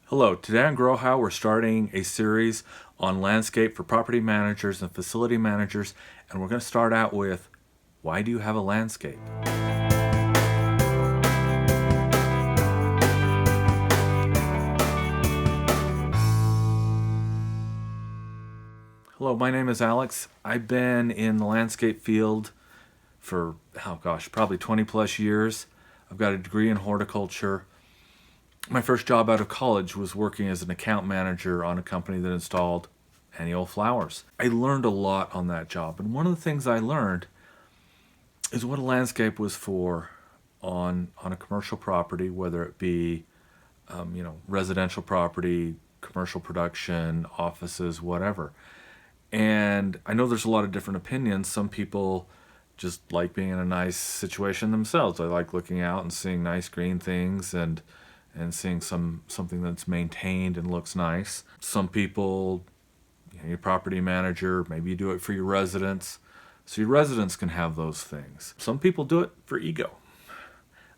Hello, today on Grow How we're starting a series on landscape for property managers and facility managers, and we're going to start out with, why do you have a landscape? Hello, my name is Alex. I've been in the landscape field for, probably 20 plus years. I've got a degree in horticulture. My first job out of college was working as an account manager on a company that installed annual flowers. I learned a lot on that job, and one of the things I learned is what a landscape was for on a commercial property, whether it be residential property, commercial production, offices, whatever. And I know there's a lot of different opinions. Some people just like being in a nice situation themselves. They like looking out and seeing nice green things and seeing something that's maintained and looks nice. Some people, your property manager, maybe you do it for your residents, so your residents can have those things. Some people do it for ego.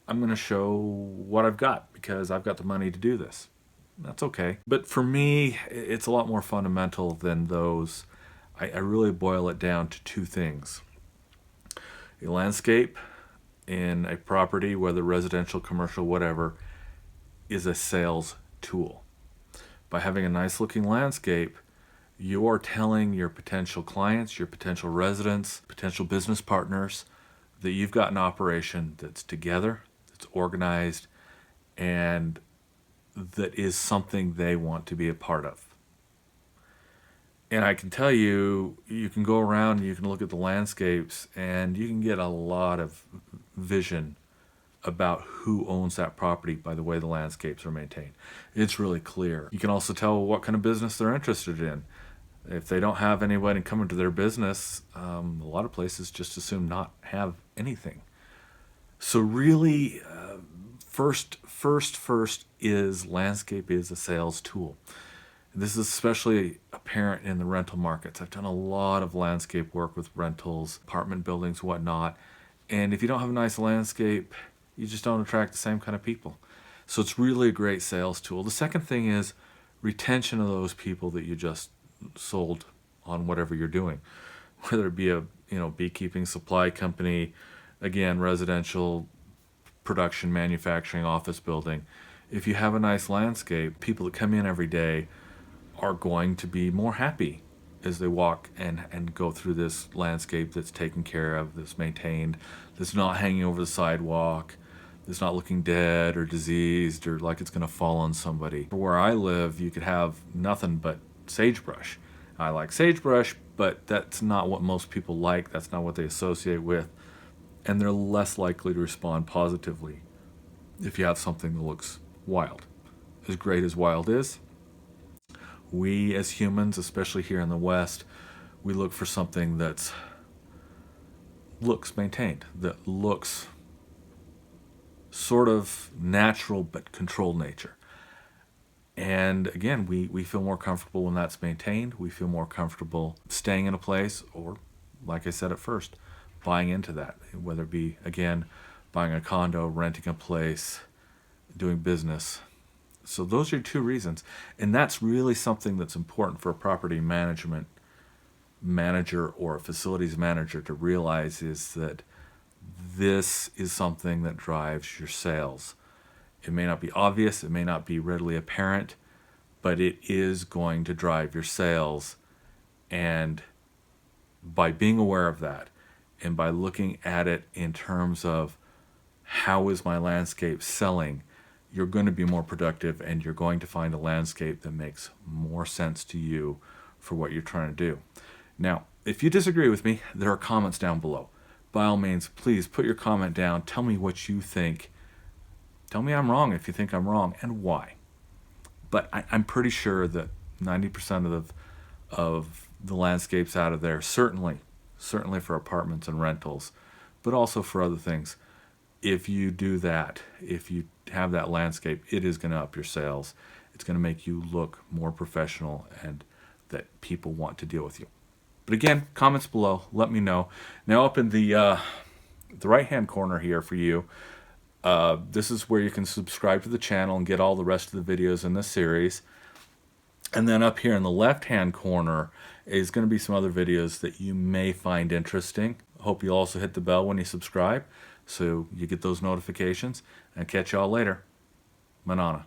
I'm going to show what I've got because I've got the money to do this. That's okay. But for me, it's a lot more fundamental than those. I really boil it down to two things. A landscape in a property, whether residential, commercial, whatever, is a sales tool. By having a nice looking landscape, you are telling your potential clients, your potential residents, potential business partners that you've got an operation that's together, that's organized, and that is something they want to be a part of. And I can tell you, you can go around and you can look at the landscapes and you can get a lot of vision about who owns that property by the way the landscapes are maintained. It's really clear. You can also tell what kind of business they're interested in. If they don't have anybody coming to their business, a lot of places just assume not have anything. So really, first is landscape is a sales tool. This is especially apparent in the rental markets. I've done a lot of landscape work with rentals, apartment buildings, whatnot. And if you don't have a nice landscape, you just don't attract the same kind of people. So it's really a great sales tool. The second thing is retention of those people that you just sold on whatever you're doing, whether it be a beekeeping supply company, again, residential, production, manufacturing, office building. If you have a nice landscape, people that come in every day are going to be more happy as they walk and go through this landscape that's taken care of, that's maintained, that's not hanging over the sidewalk, that's not looking dead or diseased or like it's going to fall on somebody. Where I live, you could have nothing but sagebrush. I like sagebrush, but that's not what most people like. That's not what they associate with. And they're less likely to respond positively if you have something that looks wild. As great as wild is, we as humans, especially here in the West, we look for something that looks maintained, that looks sort of natural but controlled nature. And again, we feel more comfortable when that's maintained. We feel more comfortable staying in a place or, like I said at first, buying into that, whether it be, again, buying a condo, renting a place, doing business. So those are two reasons. And that's really something that's important for a property management manager or a facilities manager to realize, is that this is something that drives your sales. It may not be obvious, it may not be readily apparent, but it is going to drive your sales. And by being aware of that, and by looking at it in terms of how is my landscape selling, you're going to be more productive and you're going to find a landscape that makes more sense to you for what you're trying to do. Now, if you disagree with me, there are comments down below. By all means, please put your comment down. Tell me what you think. Tell me I'm wrong if you think I'm wrong and why. But I'm pretty sure that 90% of the landscapes out of there, certainly for apartments and rentals, but also for other things, if you do that, if you have that landscape, it is going to up your sales. It's going to make you look more professional and that people want to deal with you. But again, comments below, let me know. Now up in the right-hand corner here for you, This is where you can subscribe to the channel and get all the rest of the videos in this series. And then up here in the left-hand corner is going to be some other videos that you may find interesting. Hope you'll also hit the bell when you subscribe so you get those notifications. And catch y'all later. Manana.